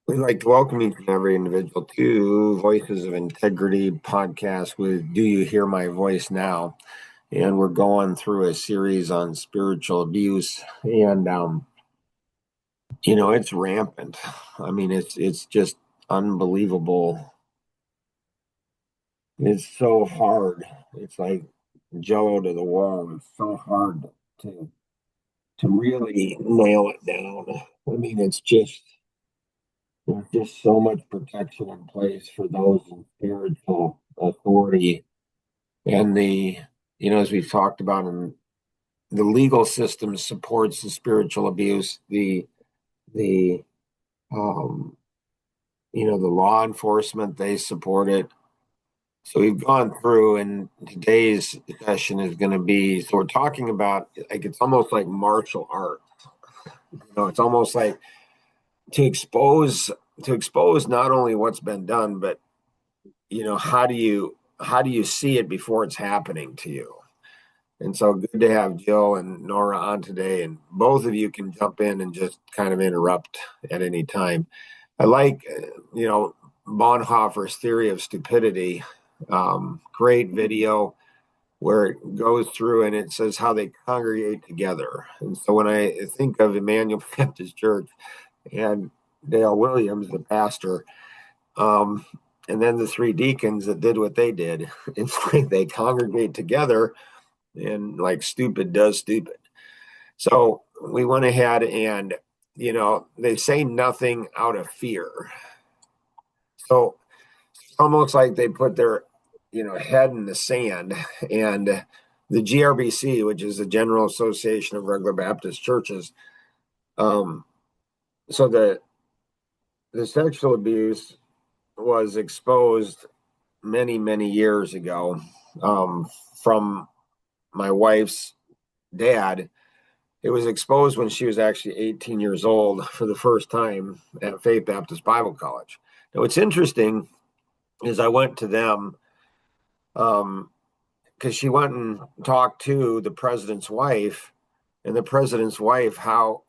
We'd like to welcome each and every individual to Voices of Integrity podcast with Do You Hear My Voice Now? And we're going through a series on spiritual abuse. And, it's rampant. I mean, it's just unbelievable. It's so hard. It's like jello to the wall. It's so hard to, to really nail it down. I mean, there's just so much protection in place for those in spiritual authority. And as we've talked about, the legal system supports the spiritual abuse. The, um, the law enforcement, they support it. So we've gone through, and today's session is going to be, so we're talking about, like, it's almost like martial arts. It's almost like to expose, to expose not only what's been done, but how do you see it before it's happening to you? And so good to have Jill and Nora on today, and both of you can jump in and just kind of interrupt at any time. I like, Bonhoeffer's theory of stupidity. Great video where it goes through and it says how they congregate together. And so when I think of Emmanuel Baptist Church and Dale Williams, the pastor, um, and then the three deacons that did what they did, it's like they congregate together and like stupid does stupid. So we went ahead and, they say nothing out of fear. So it's almost like they put their, head in the sand. And the GRBC, which is the General Association of Regular Baptist Churches, um, so the sexual abuse was exposed many, many years ago, from my wife's dad. It was exposed when she was actually 18 years old for the first time at Faith Baptist Bible College. Now, what's interesting is I went to them because she went and talked to the president's wife, and the president's wife, how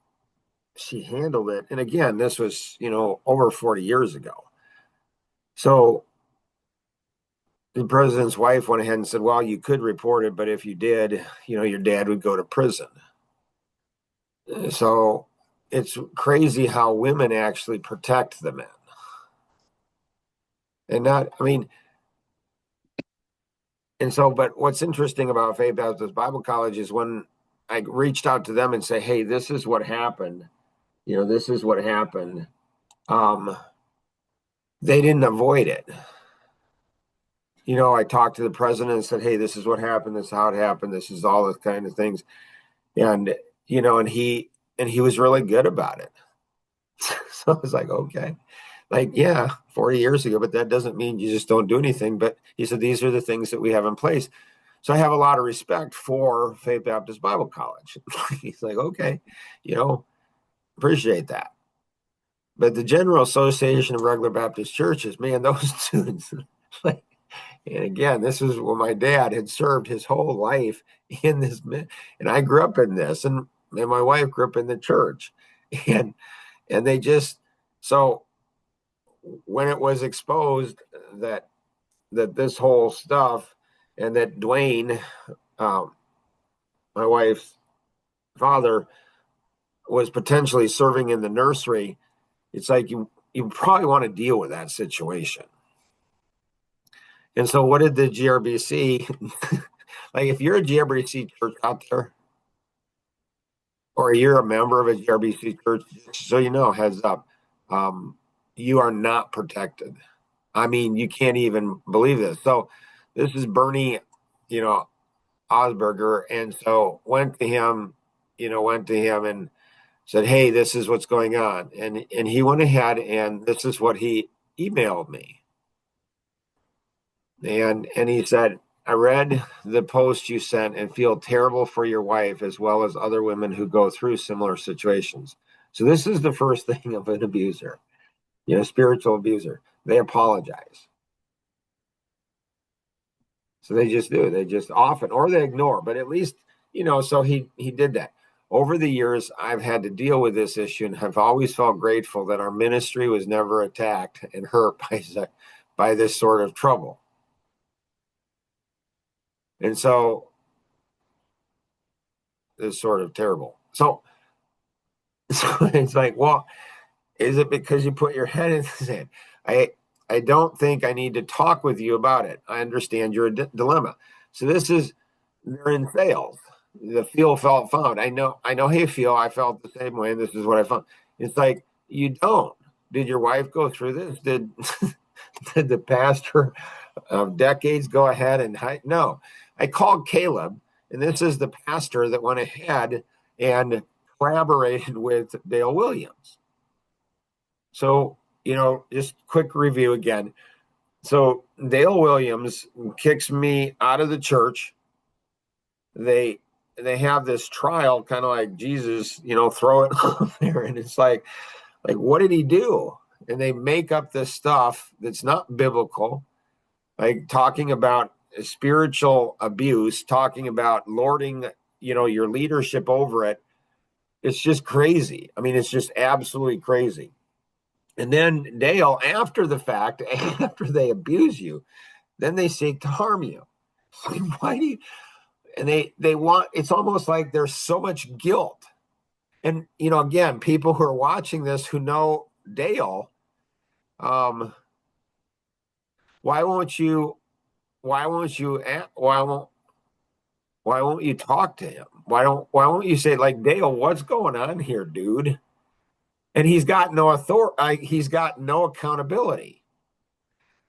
she handled it. And again, this was, over 40 years ago. So the president's wife went ahead and said, well, you could report it, but if you did, your dad would go to prison. So it's crazy how women actually protect the men. And not, I mean, and so, but what's interesting about Faith Baptist Bible College is when I reached out to them and say, hey, this is what happened, this is what happened. Um, they didn't avoid it. I talked to the president and said, hey, this is what happened. This is how it happened. This is all this kind of things. And, and he was really good about it. So I was like, okay, like, yeah, 40 years ago, but that doesn't mean you just don't do anything. But he said, these are the things that we have in place. So I have a lot of respect for Faith Baptist Bible College. He's like, okay, appreciate that. But the General Association of Regular Baptist Churches, man, those students, like, and again, this is where my dad had served his whole life in this, and I grew up in this, and my wife grew up in the church, and they just, so when it was exposed that this whole stuff, and that Dwayne, my wife's father, was potentially serving in the nursery, it's like you probably want to deal with that situation. And so what did the GRBC like, if you're a GRBC church out there, or you're a member of a GRBC church, so heads up, you are not protected. I mean, you can't even believe this. So this is Bernie, Osberger, and so went to him and said, hey, this is what's going on. And he went ahead and this is what he emailed me. And he said, I read the post you sent and feel terrible for your wife as well as other women who go through similar situations. So this is the first thing of an abuser, spiritual abuser. They apologize. So they just do. They just often, or they ignore, but at least, so he did that. over the years, I've had to deal with this issue and have always felt grateful that our ministry was never attacked and hurt by this sort of trouble. And so it's sort of terrible. So it's like, well, is it because you put your head in the sand? I don't think I need to talk with you about it. I understand your dilemma. So they're in sales. The feel felt found. I know how you feel. I felt the same way, and this is what I found. It's like, you don't. Did your wife go through this? Did did the pastor of decades go ahead and hide? No. I called Caleb, and this is the pastor that went ahead and collaborated with Dale Williams. So, just quick review again. So Dale Williams kicks me out of the church. They have this trial, kind of like Jesus, throw it up there, and it's like, what did he do? And they make up this stuff that's not biblical, like talking about spiritual abuse, talking about lording, your leadership over it. It's just crazy. I mean, it's just absolutely crazy. And then Dale, after the fact, after they abuse you, then they seek to harm you. Why do you? And they want, it's almost like there's so much guilt. And, again, people who are watching this who know Dale, why won't you talk to him? Why won't you say, like, Dale, what's going on here, dude? And he's got no authority. He's got no accountability.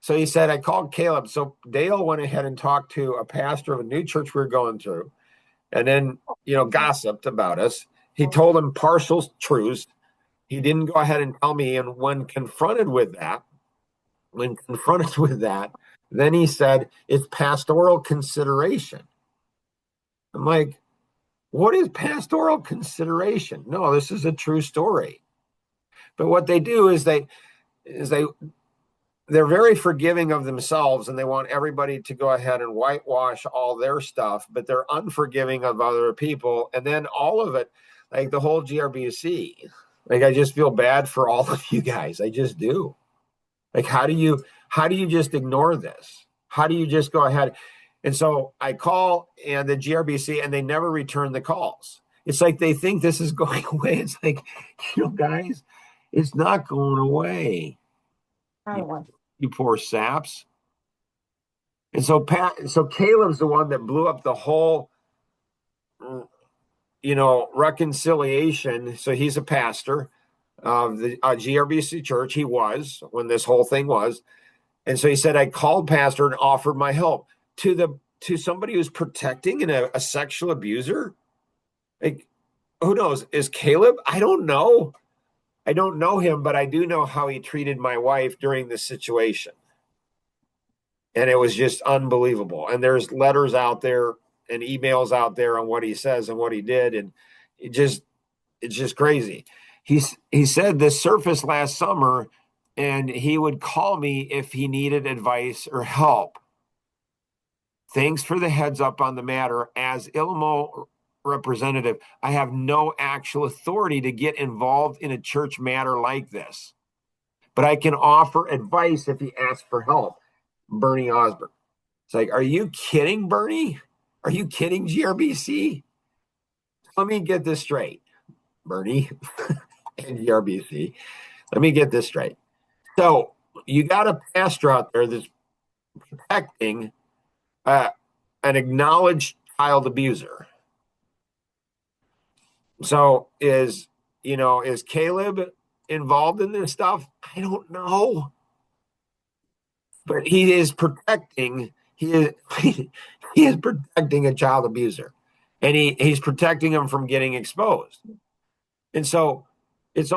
So he said, I called Caleb. So Dale went ahead and talked to a pastor of a new church we were going through, and then, gossiped about us. He told him partial truths. He didn't go ahead and tell me. And when confronted with that, then he said, it's pastoral consideration. I'm like, what is pastoral consideration? No, this is a true story. But what they do is they're very forgiving of themselves, and they want everybody to go ahead and whitewash all their stuff, but they're unforgiving of other people. And then all of it, like the whole GRBC, like, I just feel bad for all of you guys. I just do. Like, how do you just ignore this? How do you just go ahead? And so I call and the GRBC, and they never return the calls. It's like they think this is going away. It's like, guys, it's not going away. You poor saps. And so Caleb's the one that blew up the whole, reconciliation. So he's a pastor of the GRBC church. He was, when this whole thing was. And so he said, I called pastor and offered my help to somebody who's protecting a sexual abuser. Like, who knows? Is Caleb? I don't know. I don't know him, but I do know how he treated my wife during this situation. And it was just unbelievable. And there's letters out there and emails out there on what he says and what he did. And it's just crazy. He said this surfaced last summer, and he would call me if he needed advice or help. Thanks for the heads up on the matter. As Illinois representative, I have no actual authority to get involved in a church matter like this, but I can offer advice if he asks for help. Bernie Osborne. It's like, are you kidding, Bernie? Are you kidding, GRBC? Let me get this straight, Bernie and GRBC. Let me get this straight. So you got a pastor out there that's protecting an acknowledged child abuser. So is Caleb involved in this stuff? I don't know. But he is protecting a child abuser, and he's protecting him from getting exposed. And so it's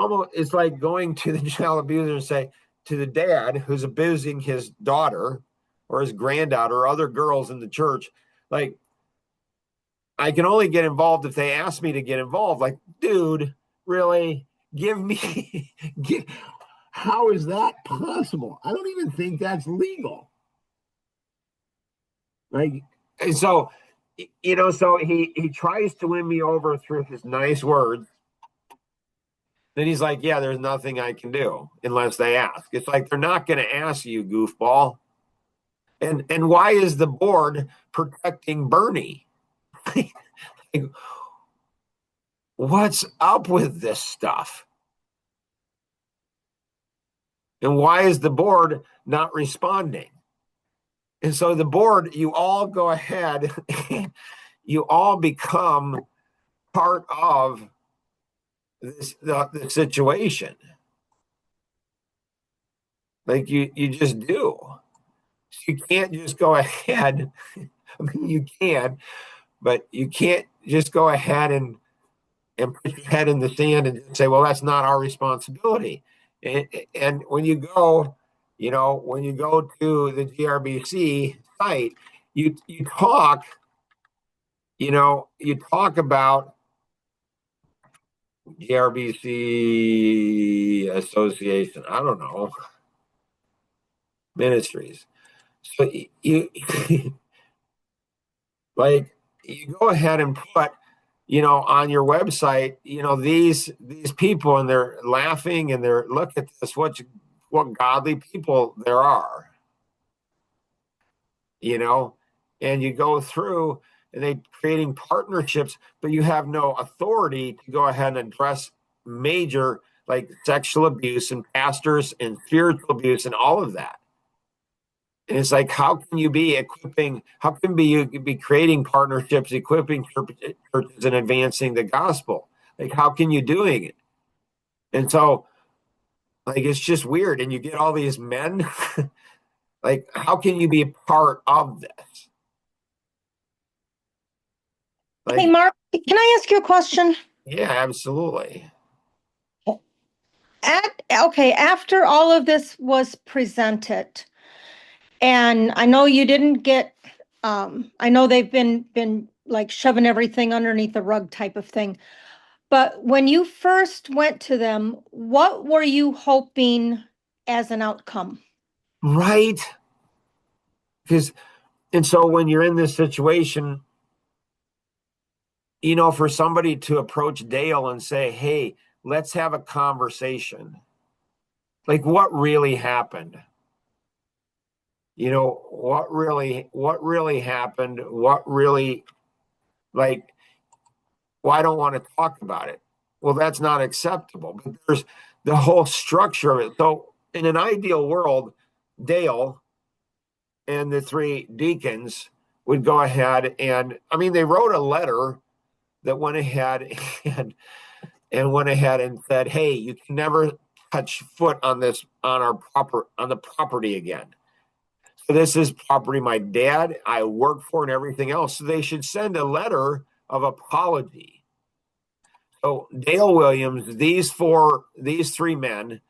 like going to the child abuser and say to the dad who's abusing his daughter or his granddaughter or other girls in the church, like, I can only get involved if they ask me to get involved. Like, dude, really? How is that possible? I don't even think that's legal. Like, and so so he tries to win me over through his nice words. Then he's like, yeah, there's nothing I can do unless they ask. It's like, they're not going to ask you, goofball. And why is the board protecting Bernie? Like, what's up with this stuff? And why is the board not responding? And so the board, you all go ahead, you all become part of the situation. Like you just do. You can't just go ahead. I mean, you can, but you can't just go ahead and put your head in the sand and say, well, that's not our responsibility. And when you go, when you go to the GRBC site, you talk, you talk about GRBC Association, I don't know, ministries. So you like you go ahead and put on your website these people, and they're laughing and they're, look at this, what godly people there are, and you go through and they creating partnerships, but you have no authority to go ahead and address major like sexual abuse and pastors and spiritual abuse and all of that. And it's like, how can you be equipping? How can you be creating partnerships, equipping churches, and advancing the gospel? Like, how can you doing it? And so, like, it's just weird. And you get all these men. Like, how can you be a part of this? Like, hey, Mark, can I ask you a question? Yeah, absolutely. After all of this was presented, and I know you didn't get, I know they've been like shoving everything underneath the rug type of thing. But when you first went to them, what were you hoping as an outcome? Right. And so when you're in this situation, for somebody to approach Dale and say, hey, let's have a conversation. Like, what really happened? What really happened? What really, like, well, I don't want to talk about it. Well, that's not acceptable. But there's the whole structure of it. So in an ideal world, Dale and the three deacons would go ahead and, I mean, they wrote a letter that went ahead and went ahead and said, hey, you can never touch foot on the property again. So this is property my dad, I work for, and everything else. So they should send a letter of apology. So Dale Williams, these three men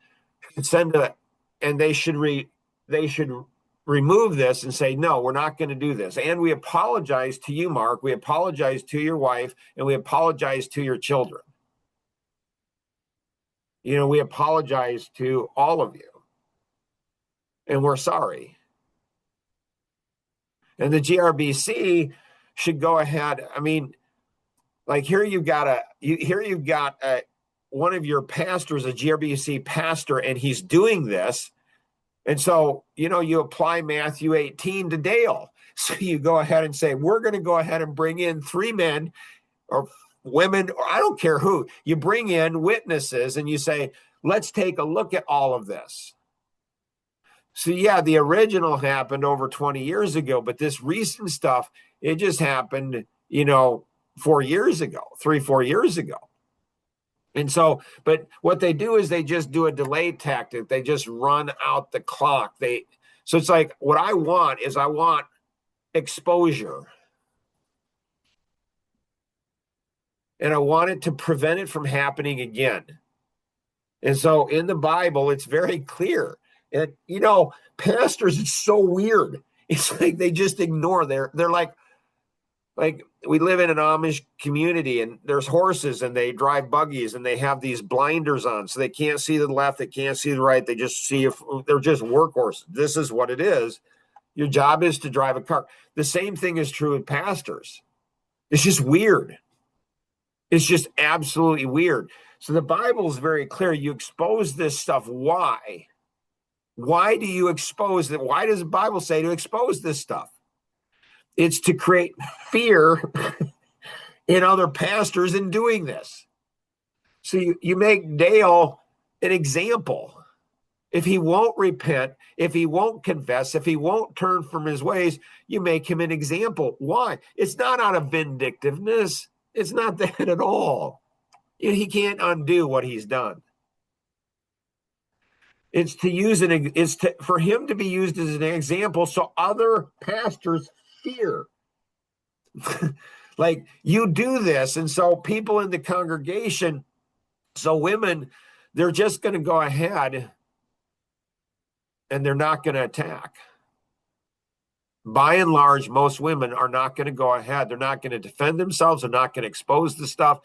should send and they should remove this and say, no, we're not going to do this. And we apologize to you, Mark. We apologize to your wife, and we apologize to your children. We apologize to all of you, and we're sorry. And the GRBC should go ahead. I mean, like, here you've got one of your pastors, a GRBC pastor, and he's doing this. And so, you apply Matthew 18 to Dale. So you go ahead and say, we're going to go ahead and bring in three men or women, or I don't care who. You bring in witnesses and you say, let's take a look at all of this. So yeah, the original happened over 20 years ago, but this recent stuff, it just happened, 4 years ago, 4 years ago. And so, but what they do is they just do a delay tactic. They just run out the clock. So it's like, what I want is exposure. And I want it to prevent it from happening again. And so in the Bible, it's very clear. And, pastors, it's so weird. It's like they just ignore. They're like we live in an Amish community, and there's horses, and they drive buggies, and they have these blinders on, so they can't see the left, they can't see the right. They just see if they're just workhorses. This is what it is. Your job is to drive a car. The same thing is true with pastors. It's just weird. It's just absolutely weird. So the Bible is very clear. You expose this stuff. Why? Why do you expose it? Why does the Bible say to expose this stuff? It's to create fear in other pastors in doing this. So you make Dale an example. If he won't repent, if he won't confess, if he won't turn from his ways, you make him an example. Why? It's not out of vindictiveness. It's not that at all. He can't undo what he's done. It's to use for him to be used as an example so other pastors fear. Like, you do this, and so people in the congregation, so women, they're just going to go ahead and they're not going to attack. By and large, most women are not going to go ahead. They're not going to defend themselves. They're not going to expose the stuff.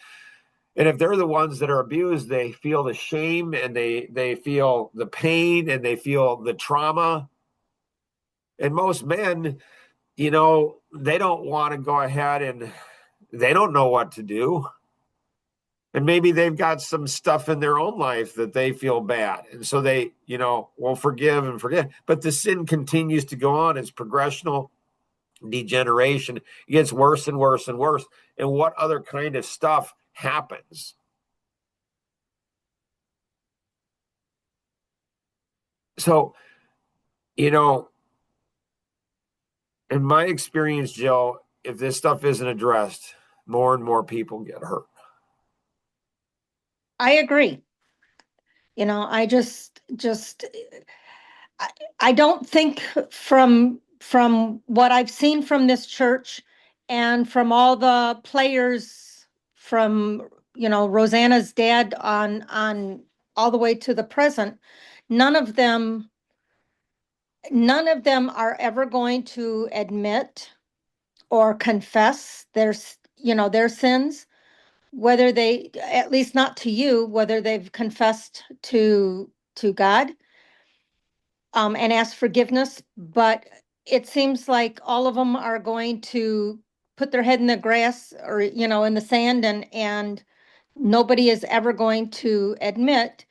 And if they're the ones that are abused, they feel the shame and they feel the pain and they feel the trauma. And most men, they don't want to go ahead, and they don't know what to do. And maybe they've got some stuff in their own life that they feel bad. And so they, will forgive and forget. But the sin continues to go on. It's progressional degeneration. It gets worse and worse and worse. And what other kind of stuff happens? So, in my experience, Jill, if this stuff isn't addressed, more and more people get hurt. I agree. I don't think from what I've seen from this church and from all the players from, Rosanna's dad on all the way to the present, none of them are ever going to admit or confess their sins, whether they, at least not to you, whether they've confessed to God, and ask forgiveness. But it seems like all of them are going to put their head in the grass, or, in the sand, and nobody is ever going to admit.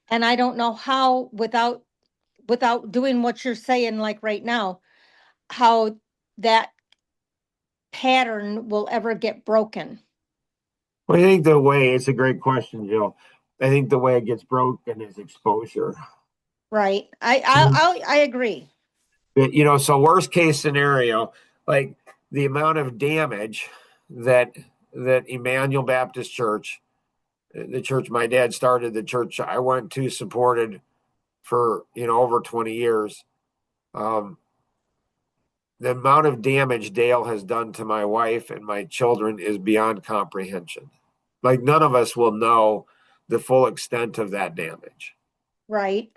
And I don't know how, without doing what you're saying, like right now, how that pattern will ever get broken. Well, it's a great question, Jill. I think the way it gets broken is exposure. Right. I agree. So worst case scenario, like the amount of damage that Emmanuel Baptist Church, the church my dad started, the church I went to, supported for over 20 years, the amount of damage Dale has done to my wife and my children is beyond comprehension. Like, none of us will know the full extent of that damage. Right.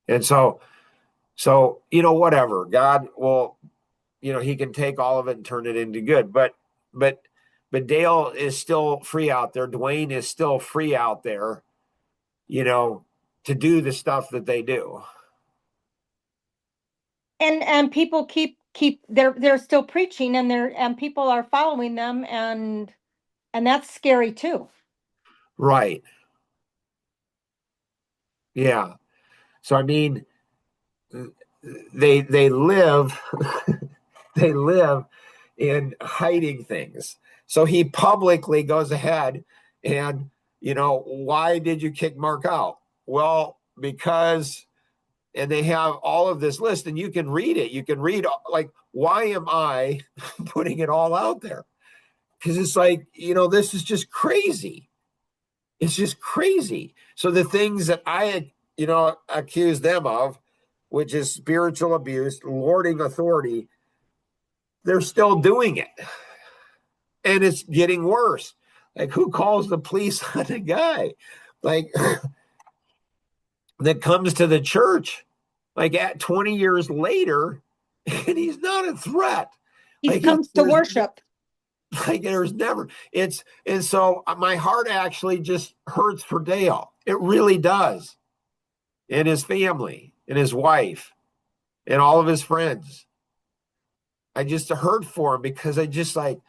And so whatever, God will, he can take all of it and turn it into good. But Dale is still free out there. Dwayne is still free out there, to do the stuff that they do. And people keep they're still preaching, and people are following them, and that's scary too. Right. Yeah. So I mean, they live they live in hiding things. So he publicly goes ahead and, why did you kick Mark out? Well, because, and they have all of this list, and you can read it. You can read, like, why am I putting it all out there? Because it's like, this is just crazy. It's just crazy. So the things that I, accuse them of, which is spiritual abuse, lording authority, they're still doing it. And it's getting worse. Like, who calls the police on a guy like that comes to the church like at 20 years later, and he's not a threat? He comes to worship. Like, there's never, and so my heart actually just hurts for Dale. It really does. And his family and his wife and all of his friends. I just hurt for him, because I just, like,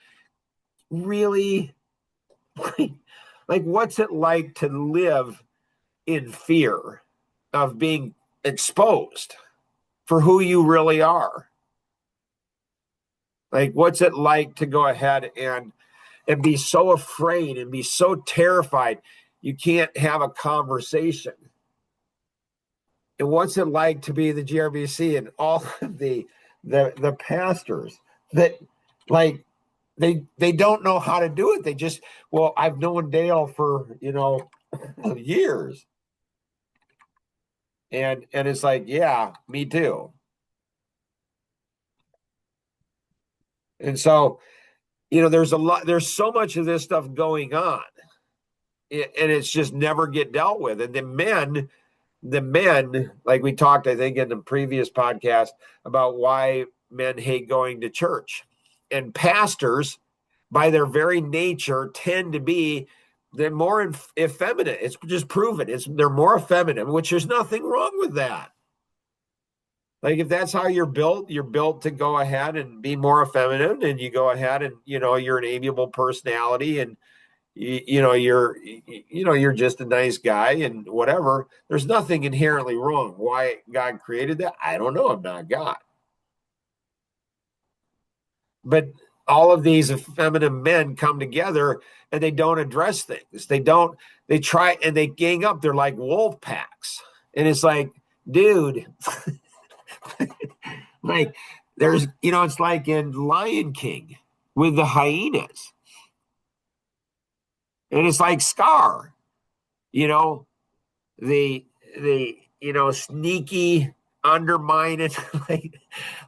really like what's it like to live in fear of being exposed for who you really are? Like, what's it like to go ahead and be so afraid and be so terrified you can't have a conversation? And what's it like to be the GRBC and all of the pastors that like they don't know how to do it. They just, well, I've known Dale for years, and it's like, yeah, me too. And so there's so much of this stuff going on, and it's just never get dealt with. And the men, like we talked, I think in the previous podcast about why men hate going to church, and pastors, by their very nature, tend to be they're more effeminate. It's just proven. They're more effeminate, which there's nothing wrong with that. Like if that's how you're built to go ahead and be more effeminate, and you go ahead and you're an amiable personality, and you're just a nice guy and whatever. There's nothing inherently wrong. Why God created that, I don't know. I'm not God. But all of these effeminate men come together and they don't address things. They try and they gang up. They're like wolf packs. And it's like, dude, like it's like in Lion King with the hyenas. And it's like Scar, you know, the sneaky undermining,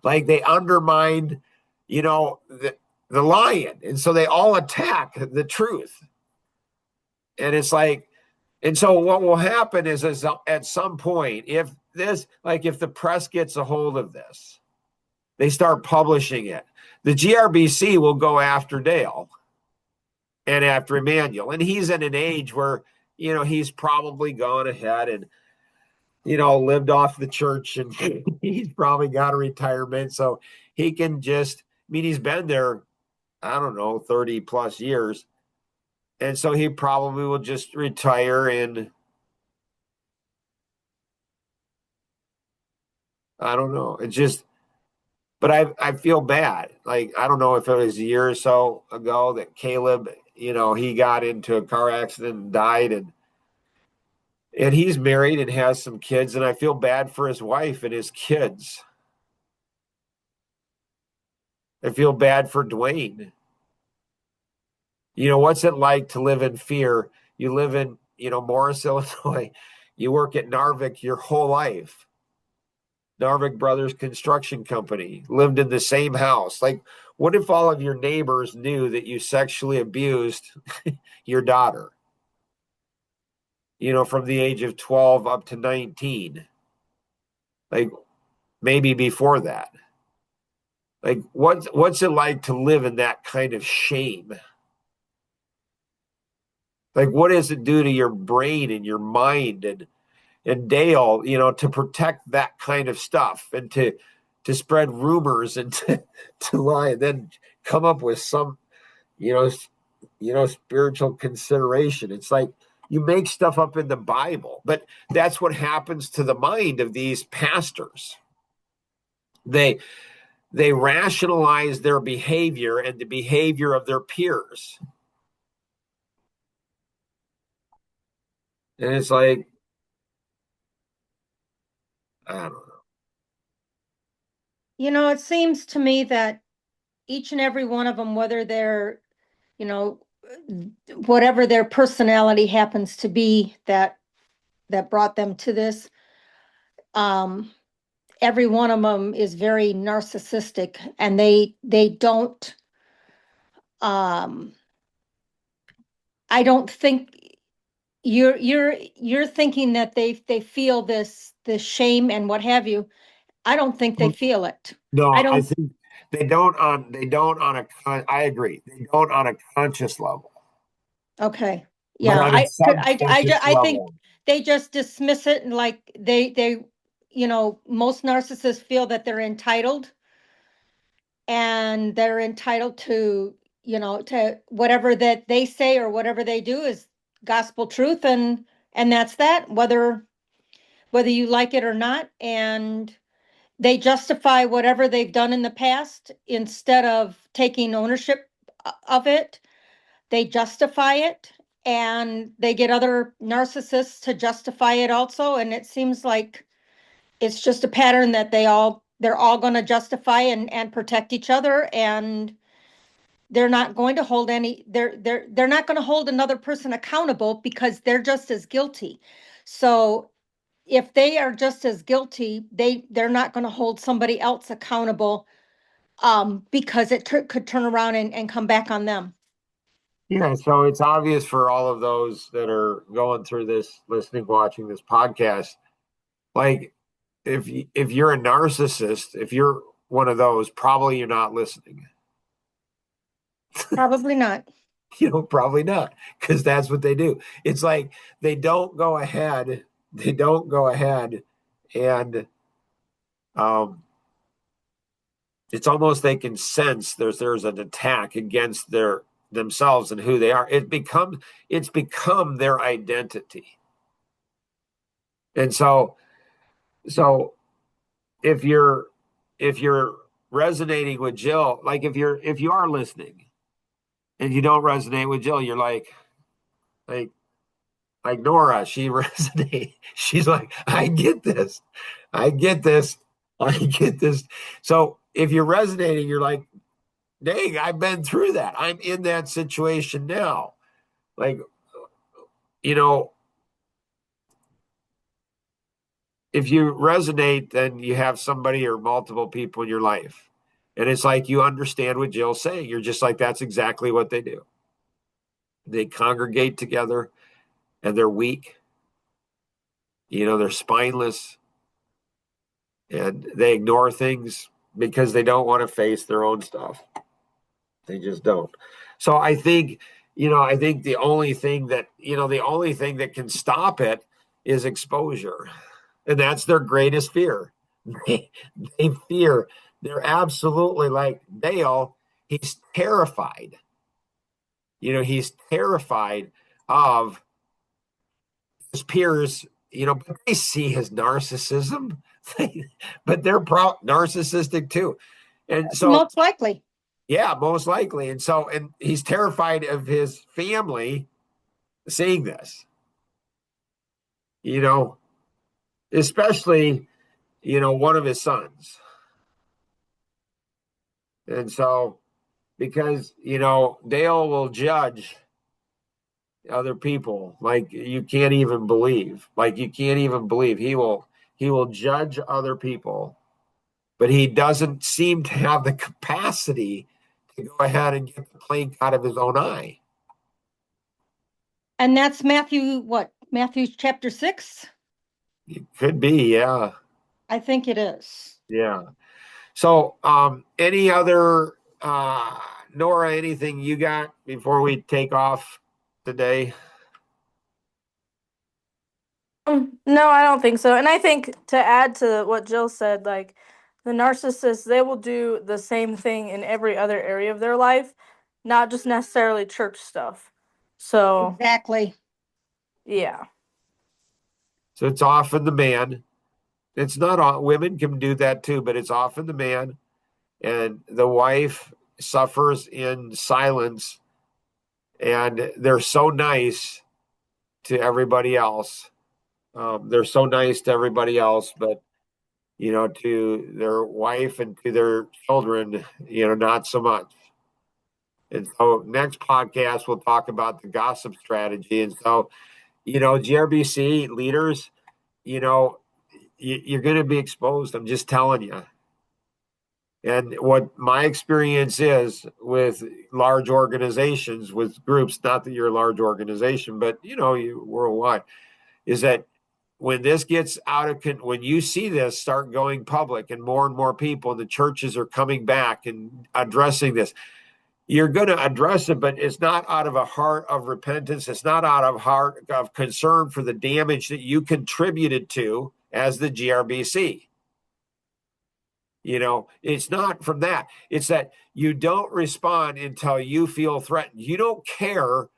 like they undermined the lion, and so they all attack the truth. And it's like, and so what will happen is at some point, if the press gets a hold of this, they start publishing it, the GRBC will go after Dale and after Emmanuel, and he's in an age where he's probably gone ahead and lived off the church, and he's probably got a retirement. So he can just, I mean, he's been there, I don't know, 30 plus years. And so he probably will just retire, and I don't know. It's just, but I feel bad. Like, I don't know if it was a year or so ago that Caleb, he got into a car accident and died, and he's married and has some kids, and I feel bad for his wife and his kids. I feel bad for Dwayne. What's it like to live in fear? You live in, Morris, Illinois. You work at Narvik your whole life. Narvik Brothers Construction Company, lived in the same house. Like, what if all of your neighbors knew that you sexually abused your daughter, from the age of 12 up to 19? Like, maybe before that. Like, what's it like to live in that kind of shame? Like, what does it do to your brain and your mind and Dale, to protect that kind of stuff and to spread rumors and to lie and then come up with some, spiritual consideration. It's like you make stuff up in the Bible, but that's what happens to the mind of these pastors. They rationalize their behavior and the behavior of their peers. And it's like, I don't know. It seems to me that each and every one of them, whether they're, you know, whatever their personality happens to be that brought them to this, um, every one of them is very narcissistic, and they don't, um, I don't think you're thinking that they feel this shame and what have you. I don't think they feel it. I No, I don't. think they don't on I agree. They don't on a conscious level, Okay. but Yeah, on a subconscious I think level. they just dismiss it, and like most narcissists feel that they're entitled, and they're entitled to to whatever that they say or whatever they do is gospel truth, and that's that, whether you like it or not. And they justify whatever they've done in the past instead of taking ownership of it. They justify it, and they get other narcissists to justify it also. And it seems like it's just a pattern that they're all going to justify and protect each other, and they're not going to hold they're not going to hold another person accountable because they're just as guilty. So if they are just as guilty, they're not going to hold somebody else accountable, because could turn around and come back on them. Yeah, so it's obvious for all of those that are going through this, listening, watching this podcast, like if you're a narcissist, if you're one of those, probably you're not listening. Probably not. Probably not, because that's what they do. It's like they don't go ahead, and um it's almost they can sense there's an attack against themselves and who they are. It's become their identity. And so if you're resonating with Jill, like if you are listening and you don't resonate with Jill, you're like Nora, she resonates. She's like, I get this. I get this. I get this. So if you're resonating, you're like, dang, I've been through that. I'm in that situation now. Like, you know, if you resonate, then you have somebody or multiple people in your life. And it's like you understand what Jill's saying. You're just like, that's exactly what they do. They congregate together and they're weak. They're spineless and they ignore things because they don't want to face their own stuff. They just don't. So I think the only thing that can stop it is exposure. And that's their greatest fear. They, they fear, they're absolutely like Dale. He's terrified. He's terrified of his peers, but they see his narcissism, but they're narcissistic too. And so, Most likely. yeah, most likely. And he's terrified of his family seeing this, you know, especially, one of his sons. And so, because, Dale will judge other people like you can't even believe. Like you can't even believe he will judge other people, but he doesn't seem to have the capacity to go ahead and get the plank out of his own eye. And that's Matthew, what? Matthew chapter 6? It could be, yeah. I think it is. Yeah. So, any other, Nora, anything you got before we take off today? No, I don't think so. And I think to add to what Jill said, like the narcissists, they will do the same thing in every other area of their life, not just necessarily church stuff. So, Exactly. yeah. So it's often the man. It's not all women can do that too, but it's often the man, and the wife suffers in silence, and they're so nice to everybody else. They're so nice to everybody else, but to their wife and to their children, not so much. And so next podcast we'll talk about the gossip strategy. And so, GRBC leaders, you're going to be exposed. I'm just telling you. And what my experience is with large organizations, with groups, not that you're a large organization, but you worldwide, is that when this gets when you see this start going public and more people, the churches are coming back and addressing this, you're going to address it, but it's not out of a heart of repentance. It's not out of heart of concern for the damage that you contributed to as the GRBC. It's not from that. It's that you don't respond until you feel threatened. You don't care.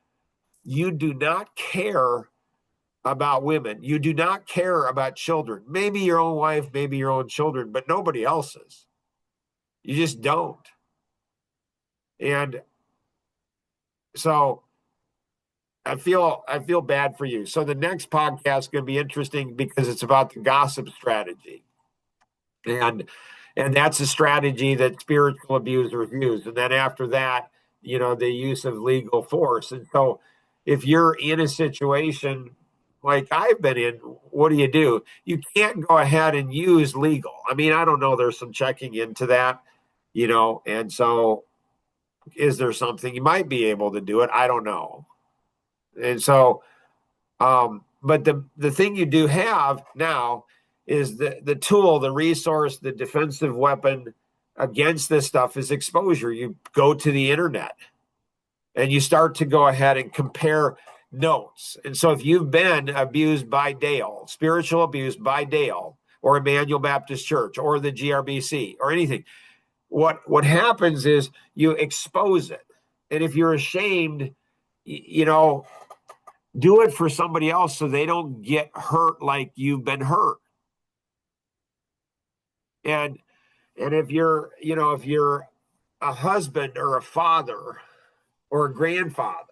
You do not care about women. You do not care about children. Maybe your own wife, maybe your own children, but nobody else's. You just don't. And so I feel bad for you. So the next podcast is going to be interesting because it's about the gossip strategy. And that's a strategy that spiritual abusers use. And then after that, the use of legal force. And so if you're in a situation like I've been in, what do? You can't go ahead and use legal. I mean, I don't know. There's some checking into that, and so is there something you might be able to do it? I don't know. And so, but the thing you do have now is the tool, the resource, the defensive weapon against this stuff is exposure. You go to the internet and you start to go ahead and compare notes. And so if you've been abused by Dale, spiritual abuse by Dale or Emmanuel Baptist Church or the GRBC or anything, what happens is you expose it. And if you're ashamed, do it for somebody else so they don't get hurt like you've been hurt. And if you're a husband or a father or a grandfather,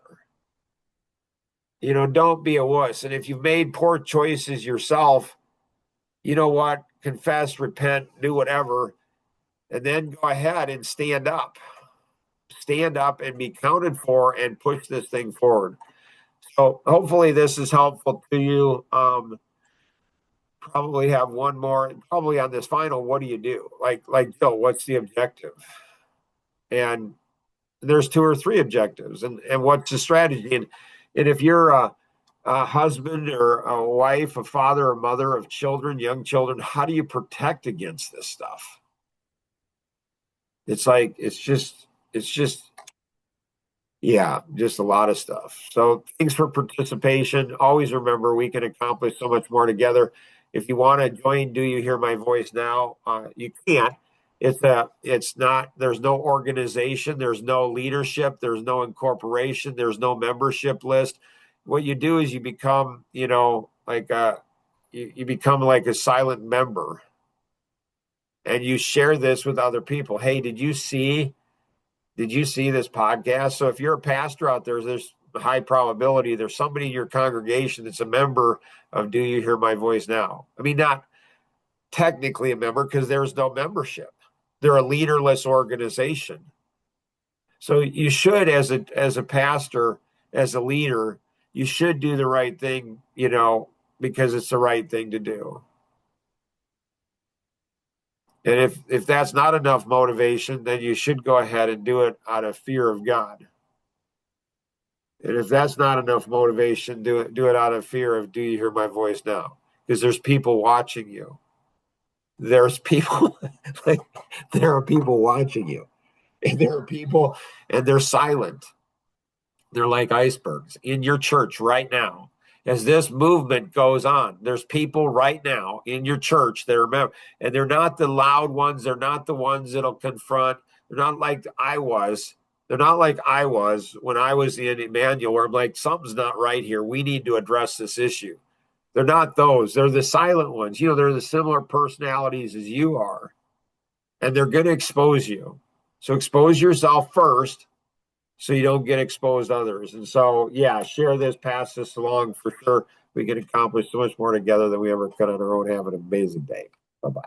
don't be a wuss. And if you've made poor choices yourself, you know what? Confess, repent, do whatever, and then go ahead and stand up. Stand up and be counted for and push this thing forward. So hopefully this is helpful to you. Probably have one more, probably on this final, what do you do? Like Joe, what's the objective? And there's 2 or 3 objectives. And what's the strategy? And if you're a husband or a wife, a father or mother of children, young children, how do you protect against this stuff? It's just a lot of stuff. So thanks for participation. Always remember, we can accomplish so much more together. If you want to join Do You Hear My Voice Now, you can't. It's not, there's no organization, there's no leadership, there's no incorporation, there's no membership list. What you do is you become, you become like a silent member, and you share this with other people. Hey, did you see this podcast? So if you're a pastor out there, there's a high probability there's somebody in your congregation that's a member of Do You Hear My Voice Now? I mean, not technically a member because there's no membership. They're a leaderless organization. So you should, as a pastor, as a leader, you should do the right thing, because it's the right thing to do. And if that's not enough motivation, then you should go ahead and do it out of fear of God. And if that's not enough motivation, do it out of fear of, do you hear my voice now? Because there's people watching you. There's people there are people watching you. And there are people, and they're silent. They're like icebergs in your church right now. As this movement goes on, there's people right now in your church that are and they're not the loud ones. They're not the ones that'll confront. They're not like I was. They're not like I was when I was in Emmanuel, where I'm like, something's not right here. We need to address this issue. They're not those. They're the silent ones. They're the similar personalities as you are. And they're going to expose you. So expose yourself first, so you don't get exposed others. And so, share this, pass this along for sure. We can accomplish so much more together than we ever could on our own. Have an amazing day. Bye-bye.